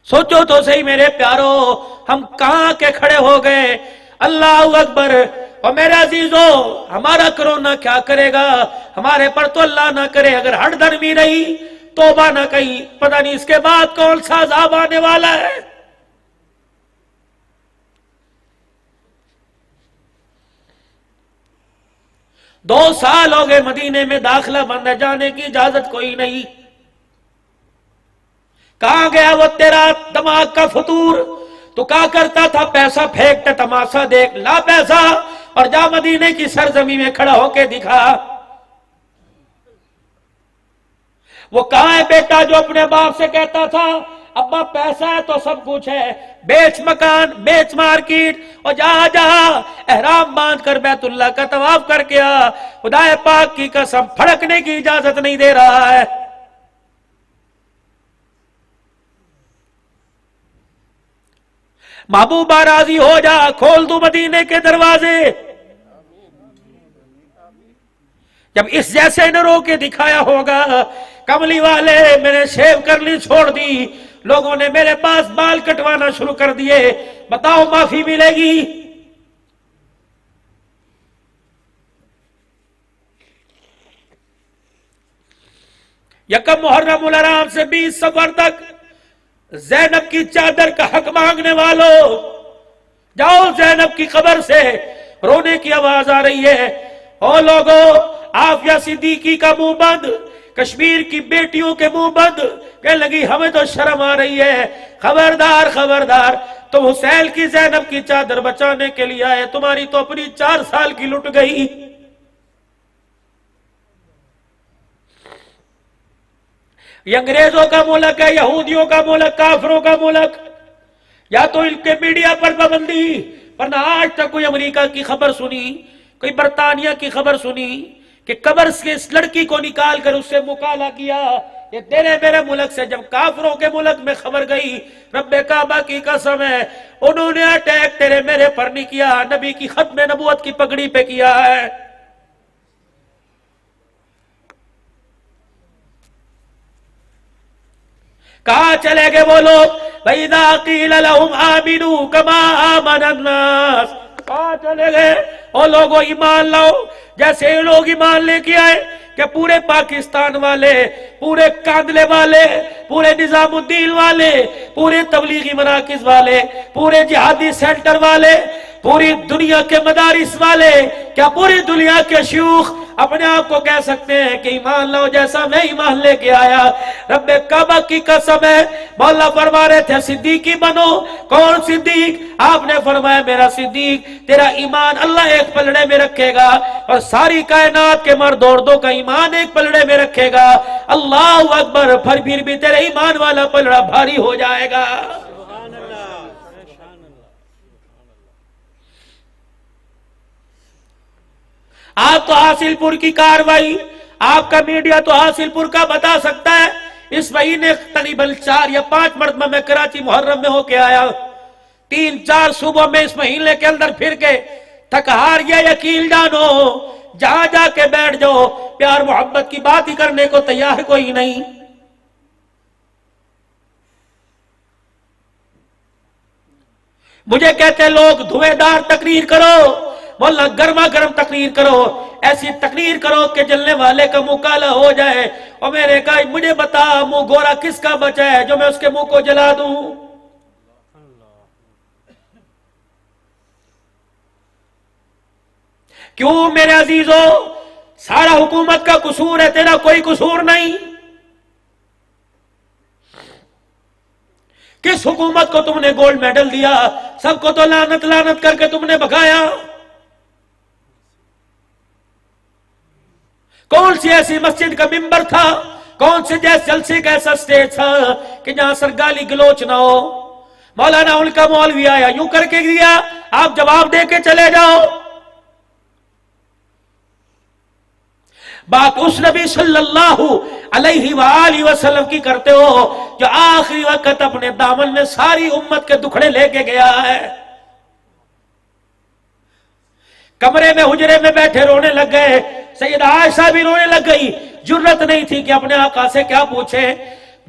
سوچو تو صحیح میرے پیارو، ہم کہاں کے کھڑے ہو گئے. اللہ اکبر. اور میرے عزیزو، ہمارا کرونا کیا کرے گا؟ ہمارے پر تو اللہ نہ کرے اگر ہٹ درمی رہی، توبہ نہ کہی، پتہ نہیں اس کے بعد کون سا عذاب آنے والا ہے. دو سال ہو گئے مدینے میں داخلہ بند ہے، جانے کی اجازت کوئی نہیں. کہاں گیا وہ تیرا دماغ کا فطور؟ تو کیا کرتا تھا؟ پیسہ پھینکتا، تماشا دیکھ، لا پیسہ اور جا مدینے کی سرزمین میں کھڑا ہو کے دکھا. وہ کہاں ہے بیٹا جو اپنے باپ سے کہتا تھا ابا پیسہ ہے تو سب کچھ ہے، بیچ مکان، بیچ مارکیٹ اور جا احرام باندھ کر بیت اللہ کا طواف کر کے آ. خدا پاک کی قسم پھڑکنے کی اجازت نہیں دے رہا ہے. محبوبہ راضی ہو جا، کھول دوں مدینے کے دروازے. جب اس جیسے نہ رو کے دکھایا ہوگا. کملی والے میں نے شیو کرنی چھوڑ دی، لوگوں نے میرے پاس بال کٹوانا شروع کر دیے، بتاؤ معافی ملے گی؟ یکم محرم الحرام سے 20 صفر تک زینب کی چادر کا حق مانگنے والوں، جاؤ زینب کی قبر سے. رونے کی آواز آ رہی ہے. او لوگو، عافیہ صدیقی کا منہ بند، کشمیر کی بیٹیوں کے منہ بند. کہنے لگی ہمیں تو شرم آ رہی ہے. خبردار خبردار، تم حسین کی زینب کی چادر بچانے کے لیے آئے، تمہاری تو اپنی 4 سال کی لٹ گئی. یہ انگریزوں کا ملک ہے، یہودیوں کا ملک، کافروں کا ملک. یا تو ان کے میڈیا پر پابندی، ورنہ آج تک کوئی امریکہ کی خبر سنی، کوئی برطانیہ کی خبر سنی کہ قبر سے اس لڑکی کو نکال کر اس سے مکالمہ کیا؟ یہ تیرے میرے ملک سے جب کافروں کے ملک میں خبر گئی، رب کعبہ کی قسم ہے انہوں نے اٹیک تیرے میرے پر نہیں کیا، نبی کی ختم نبوت کی پگڑی پہ کیا ہے. کہاں چلے گئے وہ لوگ؟ وَإِذَا قِيلَ لَهُمْ آمِنُوا كَمَا آمَنَ النَّاسِ. کہاں چلے گئے؟ او لوگوں ایمان لاؤ جیسے یہ لوگ ایمان لے کے آئے کہ پورے پاکستان والے، پورے کاندلے والے، پورے نظام الدین والے، پورے تبلیغی مراکز والے، پورے جہادی سینٹر والے، پوری دنیا کے مدارس والے، کیا پوری دنیا کے شیوخ اپنے آپ کو کہہ سکتے ہیں کہ ایمان لاؤ جیسا میں ایمان لے کے آیا؟ رب کعبہ کی قسم ہے، مولا فرما رہے تھے صدیقی بنو. کون صدیق؟ آپ نے فرمایا میرا صدیق تیرا ایمان اللہ ایک پلڑے میں رکھے گا اور ساری کائنات کے مرد عورتوں کا ایمان ایک پلڑے میں رکھے گا. اللہ اکبر. پھر بھی تیرے ایمان والا پلڑا بھاری ہو جائے گا. آپ تو حاصل پور کی کاروائی، آپ کا میڈیا تو حاصل پور کا بتا سکتا ہے. اس مہینے تقریباً 4 یا 5 مرتبہ میں کراچی محرم میں ہو کے آیا. 3-4 صوبوں میں اس مہینے کے اندر پھر کے تھک ہار گیا. یقین جانو جہاں جا کے بیٹھ جاؤ پیار محبت کی بات ہی کرنے کو تیار کوئی نہیں. مجھے کہتے لوگ دھویں دار تقریر کرو، مولا گرما گرم تقریر کرو، ایسی تقریر کرو کہ جلنے والے کا منہ کالا ہو جائے. اور میں نے کہا مجھے بتا منہ گورا کس کا بچا ہے جو میں اس کے منہ کو جلا دوں؟ کیوں میرے عزیزو؟ سارا حکومت کا قصور ہے، تیرا کوئی قصور نہیں. کس حکومت کو تم نے گولڈ میڈل دیا؟ سب کو تو لعنت لعنت کر کے تم نے بھگایا. کون سی ایسی مسجد کا ممبر تھا، کون سے جلسے کا ایسا سٹیج تھا کہ جہاں سر گالی گلوچ نہ ہو؟ مولانا ان کا مولوی آیا یوں کر کے دیا، آپ جواب دے کے چلے جاؤ. بات اس نبی صلی اللہ علیہ وآلہ وسلم کی کرتے ہو جو آخری وقت اپنے دامن میں ساری امت کے دکھڑے لے کے گیا ہے. کمرے میں حجرے میں بیٹھے رونے لگ گئے. سیدہ عائشہ بھی رونے لگ گئی، جرت نہیں تھی کہ اپنے آقا سے کیا پوچھے.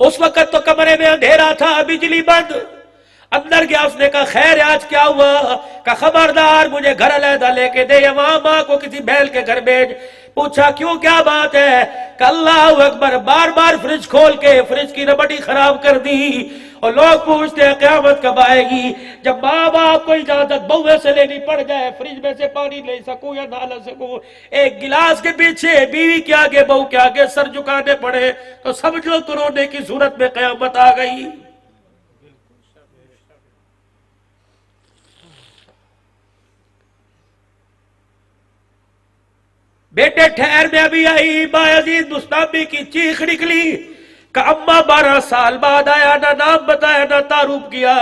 اس وقت تو کمرے میں اندھیرا تھا، بجلی بند. اندر گیا، اس نے کہا خیر آج کیا ہوا؟ کہ خبردار مجھے گھر علیحدہ لے کے دے، وہاں ماں کو کسی بیل کے گھر بھیج. پوچھا کیوں، کیا بات ہے؟ کہ اللہ اکبر، بار بار فریج کھول کے فریج کی ربڑی خراب کر دی. اور لوگ پوچھتے ہیں قیامت کب آئے گی؟ جب ماں باپ کو اجازت بوے سے لینی پڑ جائے، فریج میں سے پانی لے سکوں یا نہ لے سکوں، ایک گلاس کے پیچھے بیوی کے آگے بہو کے آگے سر جھکانے پڑے، تو سمجھ لو کرونے کی صورت میں قیامت آ گئی. بیٹے ٹھہر میں ابھی آئی. بایزید بستامی کی چیخ نکلی کہ اماں 12 سال بعد آیا، نہ نام بتایا نہ تعارف کیا.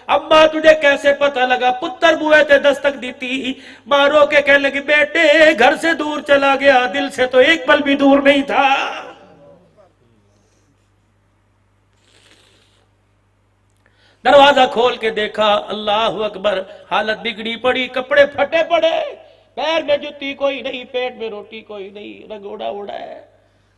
اماں تجھے کیسے پتہ لگا؟ پتر بوئے تے دستک دی تھی. ماں رو کے کہنے لگی بیٹے گھر سے دور چلا گیا، دل سے تو ایک پل بھی دور نہیں تھا. دروازہ کھول کے دیکھا، اللہ اکبر، حالت بگڑی پڑی، کپڑے پھٹے پڑے، پیر میں جوتی کوئی نہیں، پیٹ میں روٹی کوئی نہیں، رنگ اڑا اڑا ہے.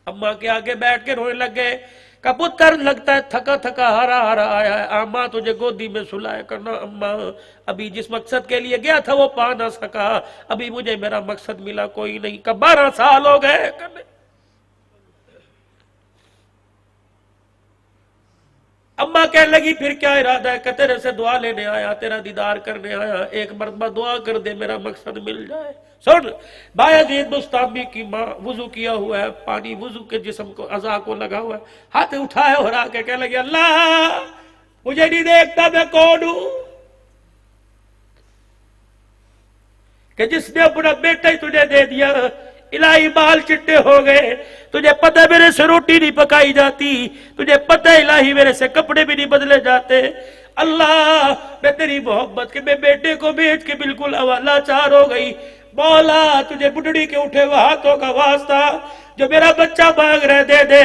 اماں کے آگے بیٹھ کے رونے لگے. کہ پتر لگتا ہے تھکا تھکا ہارا ہارا آیا ہے، اماں تجھے گودی میں سلائے کرنا. اماں ابھی جس مقصد کے لیے گیا تھا وہ پا نہ سکا، ابھی مجھے میرا مقصد ملا کوئی نہیں. کہ 12 سال ہو گئے. اماں کہنے لگی پھر کیا ارادہ ہے؟ کہ تیرے سے دعا لینے آیا، تیرا دیدار کرنے آیا، ایک مرتبہ دعا کر دے میرا مقصد مل جائے. سن، بایزید بستامی کی ماں وضو کیا ہوا ہے، پانی وضو کے جسم کو اعضاء کو لگا ہوا ہے، ہاتھ اٹھائے اور آ کے کہنے لگی اللہ مجھے نہیں دیکھتا میں کون ہوں کہ جس نے اپنا بیٹا ہی تجھے دے دیا؟ الہی بال چٹے ہو گئے، تجھے پتہ میرے سے روٹی نہیں پکائی جاتی، تجھے پتہ الہی میرے سے کپڑے بھی نہیں بدلے جاتے. اللہ میں تیری محبت کے میں بیٹے کو بیچ کے بالکل حوالہ چار ہو گئی. مولا تجھے بڈڑی کے اٹھے ہوئے ہاتھوں کا واسطہ، جو میرا بچہ مانگ رہے دے دے.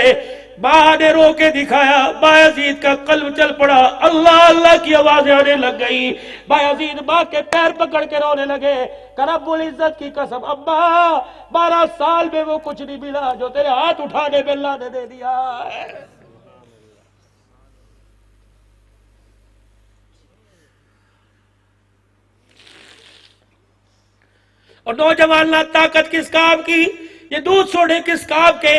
ماں نے رو کے دکھایا، بایزید کا قلب چل پڑا، اللہ اللہ کی آوازیں آنے لگ گئی. بایزید ماں کے پیر پکڑ کے رونے لگے کہ رب العزت کی قسم اماں 12 سال میں وہ کچھ نہیں ملا جو تیرے ہاتھ اٹھانے میں اللہ نے دے دیا ہے. اور نوجوان نہ طاقت کس کام کی، یہ دودھ سوڑے کس کام کے؟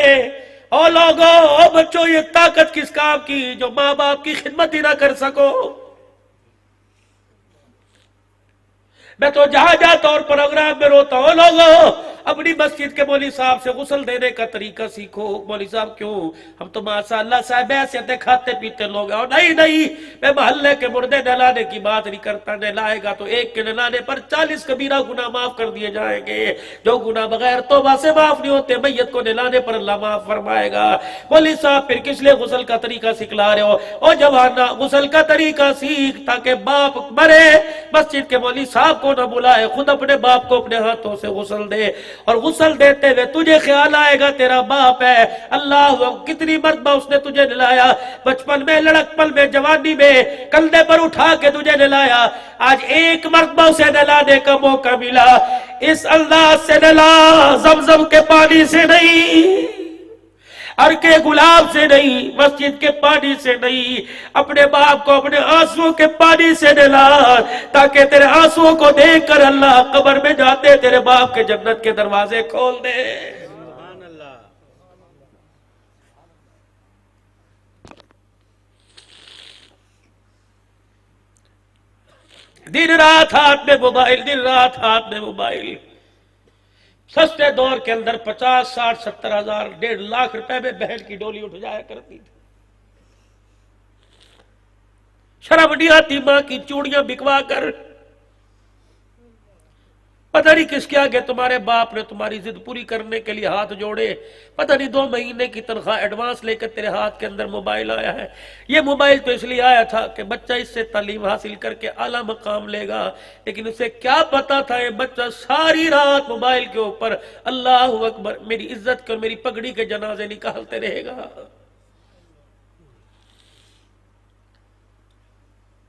او لوگو، او بچوں، یہ طاقت کس کام کی جو ماں باپ کی خدمت ہی نہ کر سکو؟ میں تو جہاں جاتا اور پروگرام میں روتا ہوں لوگو اپنی مسجد کے مولوی صاحب سے غسل دینے کا طریقہ سیکھو. مولوی صاحب کیوں؟ ہم تو ماشاءاللہ صاحب ایسے کھاتے پیتے لوگ ہیں. نہیں نہیں، میں محلے کے مردے نہلانے کی بات نہیں کرتا. نہلائے گا تو ایک کے نہلانے پر 40 کبیرہ گناہ معاف کر دیے جائیں گے. جو گناہ بغیر توبہ سے معاف نہیں ہوتے، میت کو نہلانے پر اللہ معاف فرمائے گا. مولوی صاحب پھر کس لیے غسل کا طریقہ سکھلا رہے ہو؟ او جوانا غسل کا طریقہ سیکھ تاکہ باپ مرے مسجد کے مولوی صاحب کو نہ بلائے، خود اپنے باپ کو اپنے ہاتھوں سے غسل دے. اور غسل دیتے ہوئے تجھے خیال آئے گا تیرا باپ ہے. اللہ کتنی مرتبہ اس نے تجھے نہلایا، بچپن میں، لڑکپن میں، جوانی میں، کندھے پر اٹھا کے تجھے نہلایا. آج ایک مرتبہ اسے نہلانے کا موقع ملا، اس انداز سے نہلا، زمزم کے پانی سے نہیں، کے گلاب سے نہیں، مسجد کے پانی سے نہیں، اپنے باپ کو اپنے آنسوں کے پانی سے نہلا، تاکہ تیرے آنسوں کو دیکھ کر اللہ قبر میں جاتے تیرے باپ کے جنت کے دروازے کھول دے. سبحان اللہ. دن رات ہاتھ میں موبائل، دن رات ہاتھ میں موبائل. سستے دور کے اندر 50 60 70 ہزار 1.5 لاکھ روپے میں بہن کی ڈولی اٹھ جایا کرتی تھی. شرم نہیں آتی ماں کی چوڑیاں بکوا کر؟ پتہ نہیں کس کے آگے تمہارے باپ نے تمہاری ضد پوری کرنے کے لیے ہاتھ جوڑے. پتہ نہیں 2 مہینے کی تنخواہ ایڈوانس لے کر تیرے ہاتھ کے اندر موبائل آیا ہے. یہ موبائل تو اس لیے آیا تھا کہ بچہ اس سے تعلیم حاصل کر کے اعلیٰ مقام لے گا، لیکن اسے کیا پتا تھا یہ بچہ ساری رات موبائل کے اوپر اللہ اکبر میری عزت کے اور میری پگڑی کے جنازے نکالتے رہے گا.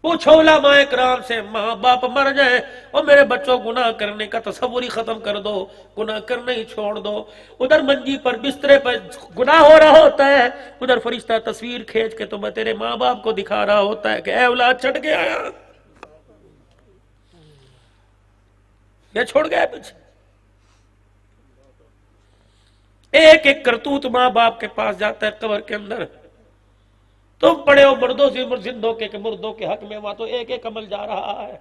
پوچھو علماء کرام سے، ماں باپ مر جائے اور میرے بچوں گناہ کرنے کا تصور ہی ختم کر دو، گناہ کرنا ہی چھوڑ دو. ادھر منجی پر بسترے پر گناہ ہو رہا ہوتا ہے، ادھر فرشتہ تصویر کھینچ کے تمہیں تیرے ماں باپ کو دکھا رہا ہوتا ہے کہ اے اولاد چھٹ کے آیا، یہ چھوڑ گئے پیچھے. ایک ایک کرتوت ماں باپ کے پاس جاتا ہے قبر کے اندر. تم پڑے ہو مردوں سے زندوں کے مردوں کے حق میں، وہاں تو ایک ایک عمل جا رہا ہے.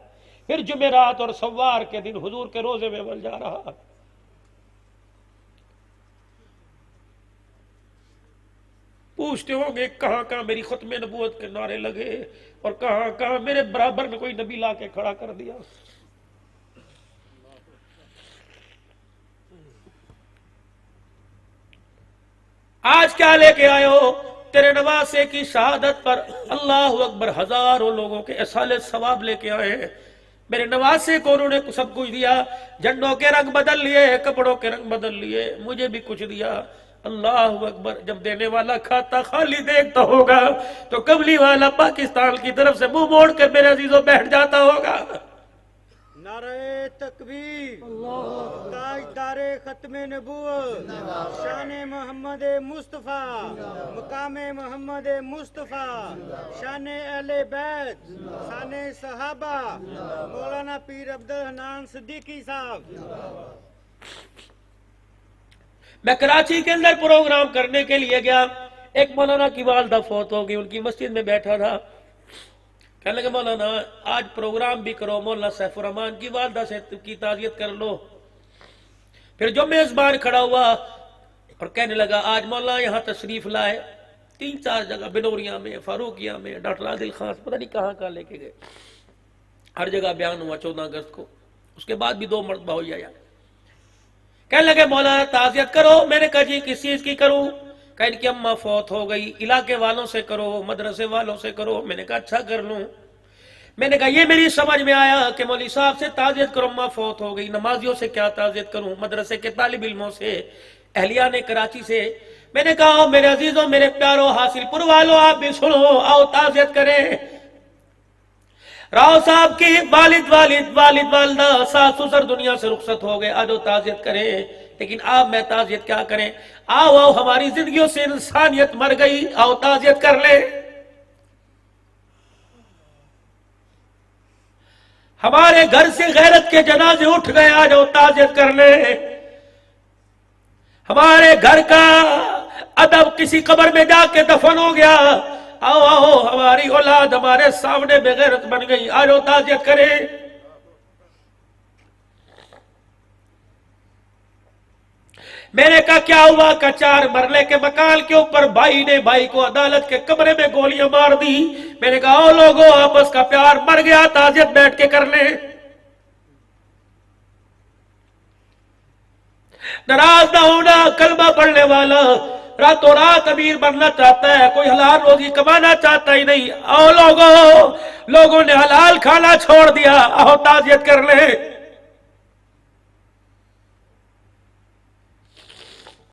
پھر جمعرات اور سوار کے دن حضور کے روزے میں عمل جا رہا ہے. پوچھتے ہوں گے کہاں کہاں میری ختم نبوت کے نعرے لگے اور کہاں کہاں میرے برابر میں کوئی نبی لا کے کھڑا کر دیا. آج کیا لے کے آئے ہو؟ تیرے نواسے کی شہادت پر اللہ اکبر ہزاروں لوگوں کے اصالِ ثواب لے کے آئے ہیں. میرے نواسے کو انہوں نے سب کچھ دیا، جھنڈوں کے رنگ بدل لیے، کپڑوں کے رنگ بدل لیے، مجھے بھی کچھ دیا. اللہ اکبر. جب دینے والا کھاتا خالی دیکھتا ہوگا تو قبلی والا پاکستان کی طرف سے منہ موڑ کے میرے عزیزوں بیٹھ جاتا ہوگا. نعرہ تکبیر، تاجدار ختم نبوت، شان محمد مصطفیٰ، مقام محمد مصطفیٰ، شان اہل بیت، شان صحابہ، مولانا پیر عبدالحنان صدیقی صاحب. میں کراچی کے اندر پروگرام کرنے کے لیے گیا. ایک مولانا کی والدہ فوت ہو گئی، ان کی مسجد میں بیٹھا تھا. کہنے لگے مولانا آج پروگرام بھی کرو، مولانا سیف الرحمان کی والدہ سے کی تعزیت کر لو. پھر جو میزبان کھڑا ہوا اور کہنے لگا آج مولانا یہاں تشریف لائے. 3-4 جگہ، بنوریاں میں، فاروقیہ میں، ڈاکٹر عادل خان پتہ نہیں کہاں کہاں لے کے گئے. ہر جگہ بیان ہوا 14 اگست کو. اس کے بعد بھی 2 مرتبہ ہو جایا. کہنے لگے مولانا تعزیت کرو. میں نے کہا جی کس چیز کی کروں؟ کہ ان کی اماں فوت ہو گئی، علاقے والوں سے کرو، مدرسے والوں سے کرو. میں نے کہا اچھا کر لوں. میں نے کہا یہ میری سمجھ میں آیا کہ مولوی صاحب سے تعزیت کرو، اماں فوت ہو گئی. نمازیوں سے کیا تعزیت کروں؟ مدرسے کے طالب علموں سے، اہلیان کراچی سے. میں نے کہا میرے عزیزوں، میرے پیاروں، حاصل پور والوں، آپ بھی سنو، آؤ تعزیت کریں. راؤ صاحب کی والد والدہ ساس سسر دنیا سے رخصت ہو گئے، آجو تعزیت کریں. لیکن آپ میں تعزیت کیا کریں؟ آؤ ہماری زندگیوں سے انسانیت مر گئی، آؤ تعزیت کر لیں. ہمارے گھر سے غیرت کے جنازے اٹھ گئے، آجو تعزیت کر لیں. ہمارے گھر کا ادب کسی قبر میں جا کے دفن ہو گیا، آؤ آؤ ہماری اولاد ہمارے سامنے بے غیرت بن گئی، آجو تعزیت کریں. میں نے کہا کیا ہوا؟ کہ 4 مرلے کے مکان کے اوپر بھائی نے بھائی کو عدالت کے کمرے میں گولیاں مار دی. میں نے کہا او لوگوں، آپس کا پیار مر گیا، تعزیت بیٹھ کے کر لیں. ناراض نہ ہونا. کلمہ پڑھنے والا راتوں رات امیر بننا چاہتا ہے، کوئی حلال روزی کمانا چاہتا ہی نہیں. او لوگوں نے حلال کھانا چھوڑ دیا، آؤ تعزیت کر لیں.